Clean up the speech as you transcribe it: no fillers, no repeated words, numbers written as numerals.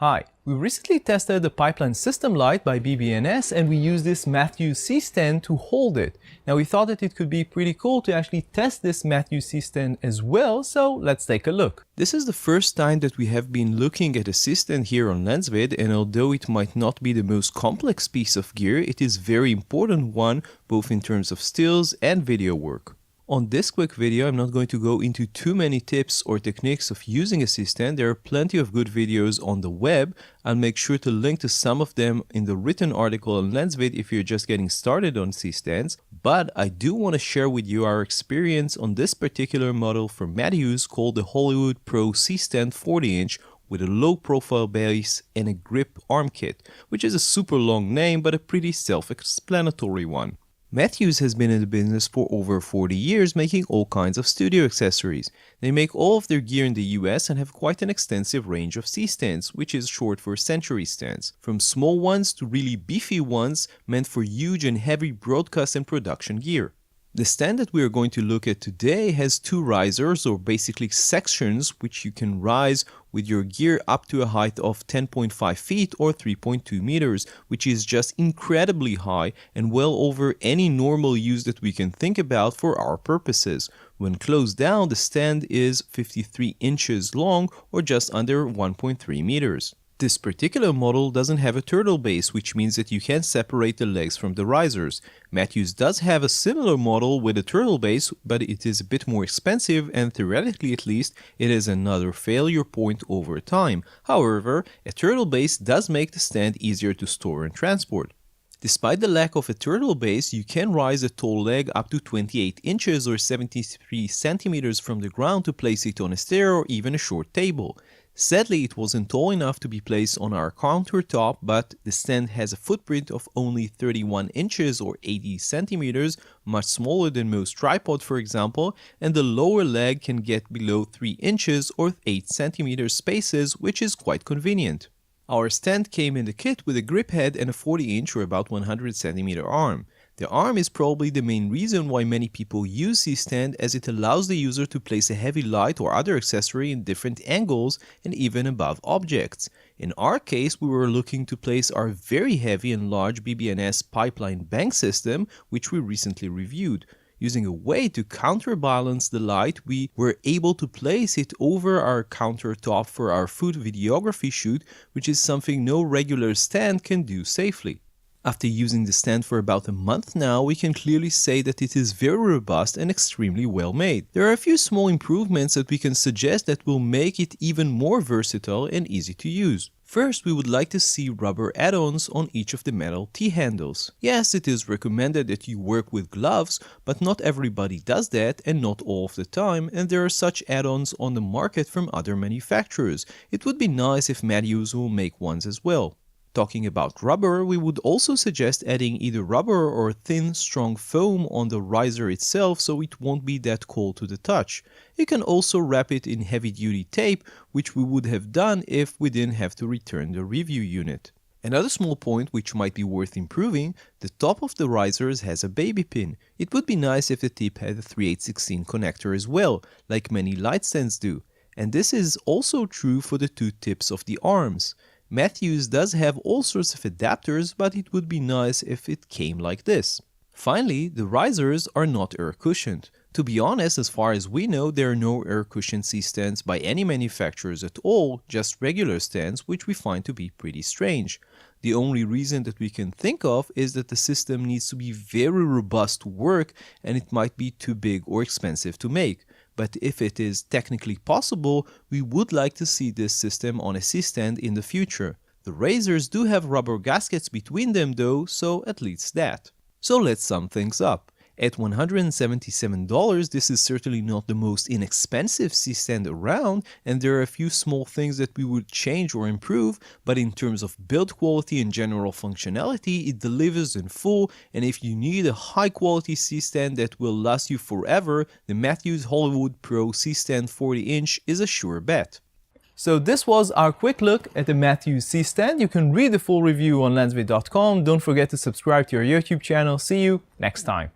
Hi, we recently tested the pipeline system light by BB&S and we used this Matthews C stand to hold it. Now we thought that it could be pretty cool to actually test this Matthews C stand as well, so let's take a look. This is the first time that we have been looking at a C stand here on LensVid, and although it might not be the most complex piece of gear, it is a very important one both in terms of stills and video work. On this quick video, I'm not going to go into too many tips or techniques of using a C-stand. There are plenty of good videos on the web. I'll make sure to link to some of them in the written article on LensVid if you're just getting started on C-stands. But I do want to share with you our experience on this particular model from Matthews called the Hollywood Pro C-stand 40-inch with a low profile base and a grip arm kit, which is a super long name but a pretty self-explanatory one. Matthews has been in the business for over 40 years, making all kinds of studio accessories. They make all of their gear in the US and have quite an extensive range of C-stands, which is short for century stands, from small ones to really beefy ones meant for huge and heavy broadcast and production gear. The stand that we are going to look at today has two risers, or basically sections, which you can rise with your gear up to a height of 10.5 feet or 3.2 meters, which is just incredibly high and well over any normal use that we can think about for our purposes. When closed down, the stand is 53 inches long or just under 1.3 meters. This particular model doesn't have a turtle base, which means that you can separate the legs from the risers. Matthews does have a similar model with a turtle base, but it is a bit more expensive and theoretically at least it is another failure point over time. However, a turtle base does make the stand easier to store and transport. Despite the lack of a turtle base, you can rise a tall leg up to 28 inches or 73 centimeters from the ground to place it on a stair or even a short table. Sadly, it wasn't tall enough to be placed on our countertop, but the stand has a footprint of only 31 inches or 80 centimeters, much smaller than most tripods for example, and the lower leg can get below 3 inches or 8 centimeters spaces, which is quite convenient. Our stand came in the kit with a grip head and a 40-inch or about 100 centimeter arm. The arm is probably the main reason why many people use C-stand, as it allows the user to place a heavy light or other accessory in different angles and even above objects. In our case, we were looking to place our very heavy and large BB&S pipeline bank system, which we recently reviewed. Using a way to counterbalance the light, we were able to place it over our countertop for our food videography shoot, which is something no regular stand can do safely. After using the stand for about a month now, we can clearly say that it is very robust and extremely well made. There are a few small improvements that we can suggest that will make it even more versatile and easy to use. First, we would like to see rubber add-ons on each of the metal T-handles. Yes, it is recommended that you work with gloves, but not everybody does that and not all of the time, and there are such add-ons on the market from other manufacturers. It would be nice if Matthews will make ones as well. Talking about rubber, we would also suggest adding either rubber or thin, strong foam on the riser itself so it won't be that cold to the touch. You can also wrap it in heavy-duty tape, which we would have done if we didn't have to return the review unit. Another small point which might be worth improving, the top of the risers has a baby pin. It would be nice if the tip had a 3/8/16 connector as well, like many light stands do. And this is also true for the two tips of the arms. Matthews does have all sorts of adapters, but it would be nice if it came like this. Finally, the risers are not air cushioned. To be honest, as far as we know, there are no air cushioned C-stands by any manufacturers at all, just regular stands, which we find to be pretty strange. The only reason that we can think of is that the system needs to be very robust to work and it might be too big or expensive to make. But if it is technically possible, we would like to see this system on a C-stand in the future. The risers do have rubber gaskets between them though, so at least that. So let's sum things up. At $177, this is certainly not the most inexpensive C-stand around, and there are a few small things that we would change or improve, but in terms of build quality and general functionality, it delivers in full, and if you need a high-quality C-stand that will last you forever, the Matthews Hollywood Pro C-stand 40-inch is a sure bet. So this was our quick look at the Matthews C-stand. You can read the full review on lensvid.com. Don't forget to subscribe to our YouTube channel. See you next time.